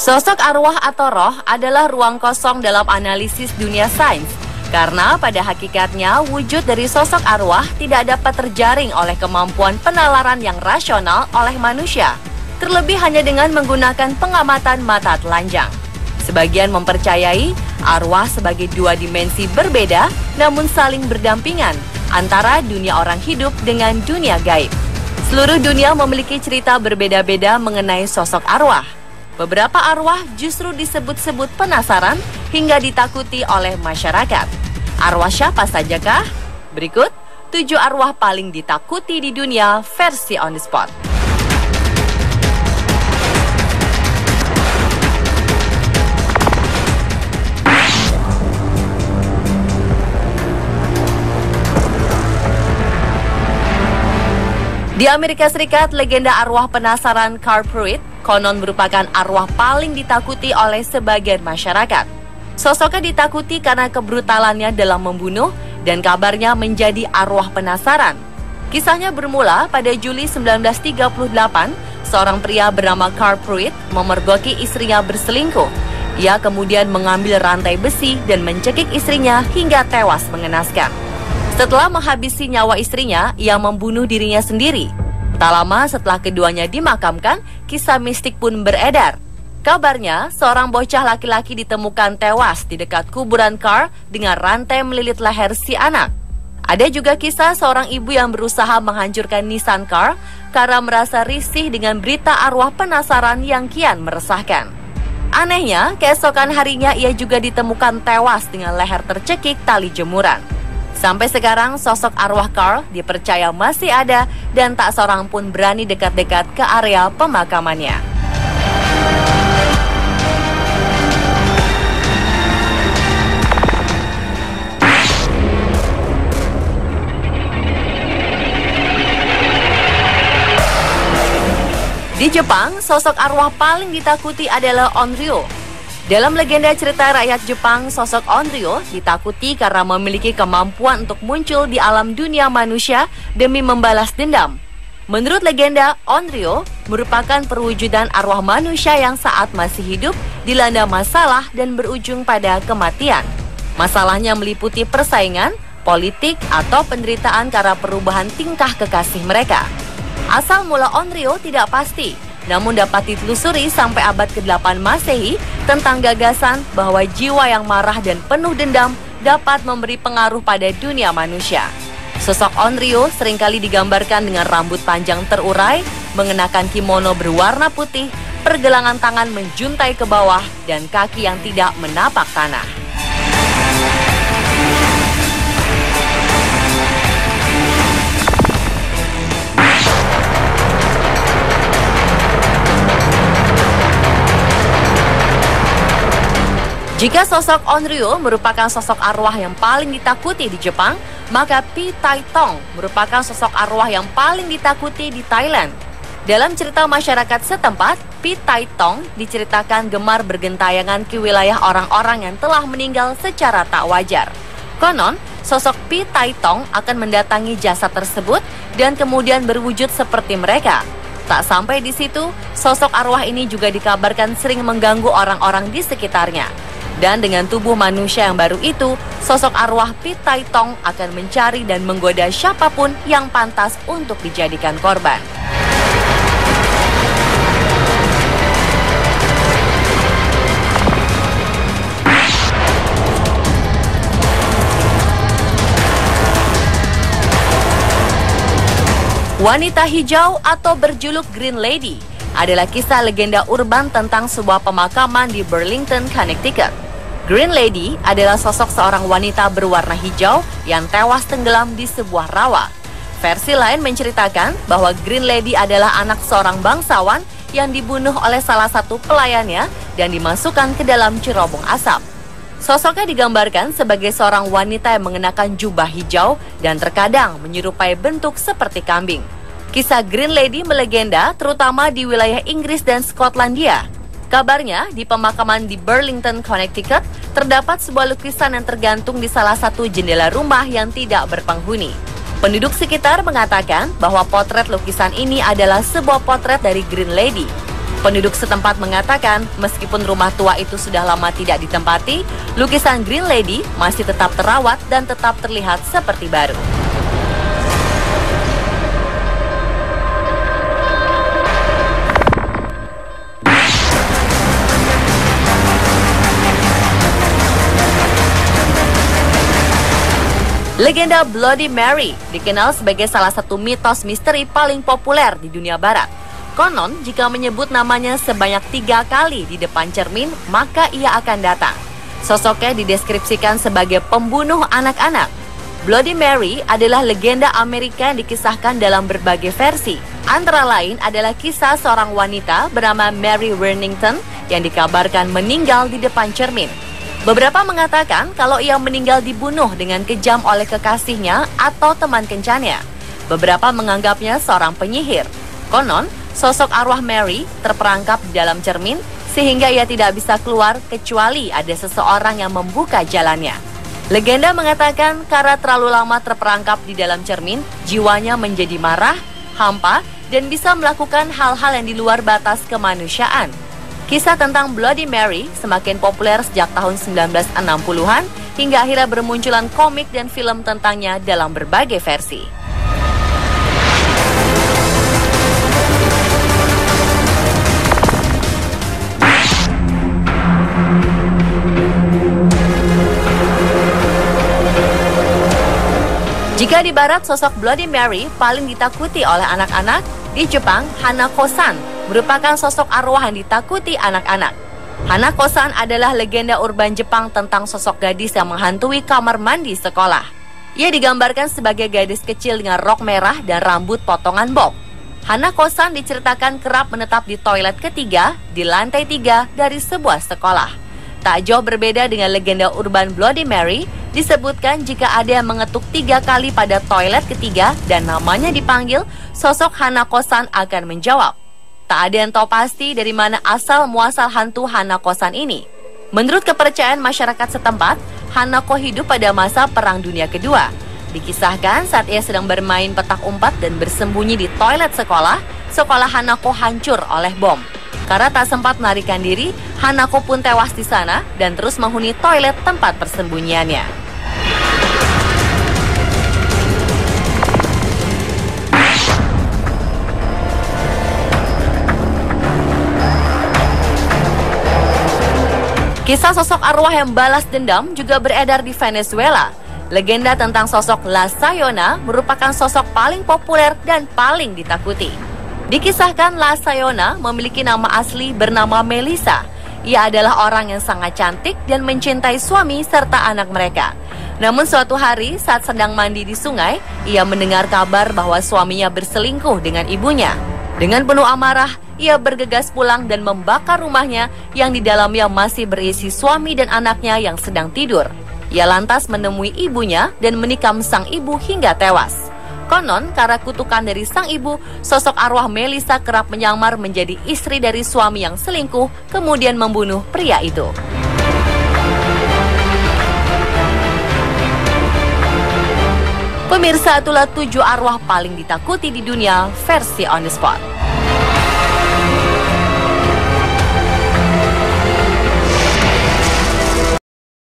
Sosok arwah atau roh adalah ruang kosong dalam analisis dunia sains. Karena pada hakikatnya wujud dari sosok arwah tidak dapat terjaring oleh kemampuan penalaran yang rasional oleh manusia. Terlebih hanya dengan menggunakan pengamatan mata telanjang. Sebagian mempercayai arwah sebagai dua dimensi berbeda namun saling berdampingan antara dunia orang hidup dengan dunia gaib. Seluruh dunia memiliki cerita berbeda-beda mengenai sosok arwah. Beberapa arwah justru disebut-sebut penasaran hingga ditakuti oleh masyarakat. Arwah siapa sajakah? Berikut 7 arwah paling ditakuti di dunia versi on the spot. Di Amerika Serikat, legenda arwah penasaran Carl Pruitt konon merupakan arwah paling ditakuti oleh sebagian masyarakat. Sosoknya ditakuti karena kebrutalannya dalam membunuh dan kabarnya menjadi arwah penasaran. Kisahnya bermula pada Juli 1938, seorang pria bernama Carl Pruitt memergoki istrinya berselingkuh. Ia kemudian mengambil rantai besi dan mencekik istrinya hingga tewas mengenaskan. Setelah menghabisi nyawa istrinya, ia membunuh dirinya sendiri. Tak lama setelah keduanya dimakamkan, kisah mistik pun beredar. Kabarnya, seorang bocah laki-laki ditemukan tewas di dekat kuburan Carl dengan rantai melilit leher si anak. Ada juga kisah seorang ibu yang berusaha menghancurkan nisan Carl karena merasa risih dengan berita arwah penasaran yang kian meresahkan. Anehnya, keesokan harinya ia juga ditemukan tewas dengan leher tercekik tali jemuran. Sampai sekarang sosok arwah Carl dipercaya masih ada dan tak seorang pun berani dekat-dekat ke area pemakamannya. Di Jepang, sosok arwah paling ditakuti adalah Onryo. Dalam legenda cerita rakyat Jepang, sosok Onryo ditakuti karena memiliki kemampuan untuk muncul di alam dunia manusia demi membalas dendam. Menurut legenda, Onryo merupakan perwujudan arwah manusia yang saat masih hidup dilanda masalah dan berujung pada kematian. Masalahnya meliputi persaingan, politik, atau penderitaan karena perubahan tingkah kekasih mereka. Asal mula Onryo tidak pasti, namun dapat ditelusuri sampai abad ke-8 Masehi tentang gagasan bahwa jiwa yang marah dan penuh dendam dapat memberi pengaruh pada dunia manusia. Sosok Onryo seringkali digambarkan dengan rambut panjang terurai, mengenakan kimono berwarna putih, pergelangan tangan menjuntai ke bawah, dan kaki yang tidak menapak tanah. Jika sosok Onryo merupakan sosok arwah yang paling ditakuti di Jepang, maka Pi Tai Tong merupakan sosok arwah yang paling ditakuti di Thailand. Dalam cerita masyarakat setempat, Pi Tai Tong diceritakan gemar bergentayangan ke wilayah orang-orang yang telah meninggal secara tak wajar. Konon, sosok Pi Tai Tong akan mendatangi jasad tersebut dan kemudian berwujud seperti mereka. Tak sampai di situ, sosok arwah ini juga dikabarkan sering mengganggu orang-orang di sekitarnya. Dan dengan tubuh manusia yang baru itu, sosok arwah Pi Tai Tong akan mencari dan menggoda siapapun yang pantas untuk dijadikan korban. Wanita hijau atau berjuluk Green Lady adalah kisah legenda urban tentang sebuah pemakaman di Burlington, Connecticut. Green Lady adalah sosok seorang wanita berwarna hijau yang tewas tenggelam di sebuah rawa. Versi lain menceritakan bahwa Green Lady adalah anak seorang bangsawan yang dibunuh oleh salah satu pelayannya dan dimasukkan ke dalam cerobong asap. Sosoknya digambarkan sebagai seorang wanita yang mengenakan jubah hijau dan terkadang menyerupai bentuk seperti kambing. Kisah Green Lady melegenda terutama di wilayah Inggris dan Skotlandia. Kabarnya, di pemakaman di Burlington, Connecticut, terdapat sebuah lukisan yang tergantung di salah satu jendela rumah yang tidak berpenghuni. Penduduk sekitar mengatakan bahwa potret lukisan ini adalah sebuah potret dari Green Lady. Penduduk setempat mengatakan meskipun rumah tua itu sudah lama tidak ditempati, lukisan Green Lady masih tetap terawat dan tetap terlihat seperti baru. Legenda Bloody Mary dikenal sebagai salah satu mitos misteri paling populer di dunia barat. Konon, jika menyebut namanya sebanyak 3 kali di depan cermin, maka ia akan datang. Sosoknya dideskripsikan sebagai pembunuh anak-anak. Bloody Mary adalah legenda Amerika yang dikisahkan dalam berbagai versi. Antara lain adalah kisah seorang wanita bernama Mary Worthington yang dikabarkan meninggal di depan cermin. Beberapa mengatakan kalau ia meninggal dibunuh dengan kejam oleh kekasihnya atau teman kencannya. Beberapa menganggapnya seorang penyihir. Konon, sosok arwah Mary terperangkap di dalam cermin sehingga ia tidak bisa keluar kecuali ada seseorang yang membuka jalannya. Legenda mengatakan karena terlalu lama terperangkap di dalam cermin, jiwanya menjadi marah, hampa, dan bisa melakukan hal-hal yang di luar batas kemanusiaan. Kisah tentang Bloody Mary semakin populer sejak tahun 1960-an hingga akhirnya bermunculan komik dan film tentangnya dalam berbagai versi. Jika di barat sosok Bloody Mary paling ditakuti oleh anak-anak, di Jepang Hanako-san merupakan sosok arwah yang ditakuti anak-anak. Hanako-san adalah legenda urban Jepang tentang sosok gadis yang menghantui kamar mandi sekolah. Ia digambarkan sebagai gadis kecil dengan rok merah dan rambut potongan bob. Hanako-san diceritakan kerap menetap di toilet ketiga di lantai 3 dari sebuah sekolah. Tak jauh berbeda dengan legenda urban Bloody Mary, disebutkan jika ada yang mengetuk 3 kali pada toilet ketiga dan namanya dipanggil, sosok Hanako-san akan menjawab. Tak ada yang tahu pasti dari mana asal muasal hantu Hanako-san ini. Menurut kepercayaan masyarakat setempat, Hanako hidup pada masa Perang Dunia Kedua. Dikisahkan saat ia sedang bermain petak umpat dan bersembunyi di toilet sekolah, sekolah Hanako hancur oleh bom. Karena tak sempat melarikan diri, Hanako pun tewas di sana dan terus menghuni toilet tempat persembunyiannya. Kisah sosok arwah yang balas dendam juga beredar di Venezuela. Legenda tentang sosok La Sayona merupakan sosok paling populer dan paling ditakuti. Dikisahkan La Sayona memiliki nama asli bernama Melissa. Ia adalah orang yang sangat cantik dan mencintai suami serta anak mereka. Namun suatu hari saat sedang mandi di sungai, ia mendengar kabar bahwa suaminya berselingkuh dengan ibunya. Dengan penuh amarah, ia bergegas pulang dan membakar rumahnya yang di dalamnya masih berisi suami dan anaknya yang sedang tidur. Ia lantas menemui ibunya dan menikam sang ibu hingga tewas. Konon, karena kutukan dari sang ibu, sosok arwah Melissa kerap menyamar menjadi istri dari suami yang selingkuh, kemudian membunuh pria itu. Pemirsa, itulah 7 arwah paling ditakuti di dunia versi On The Spot.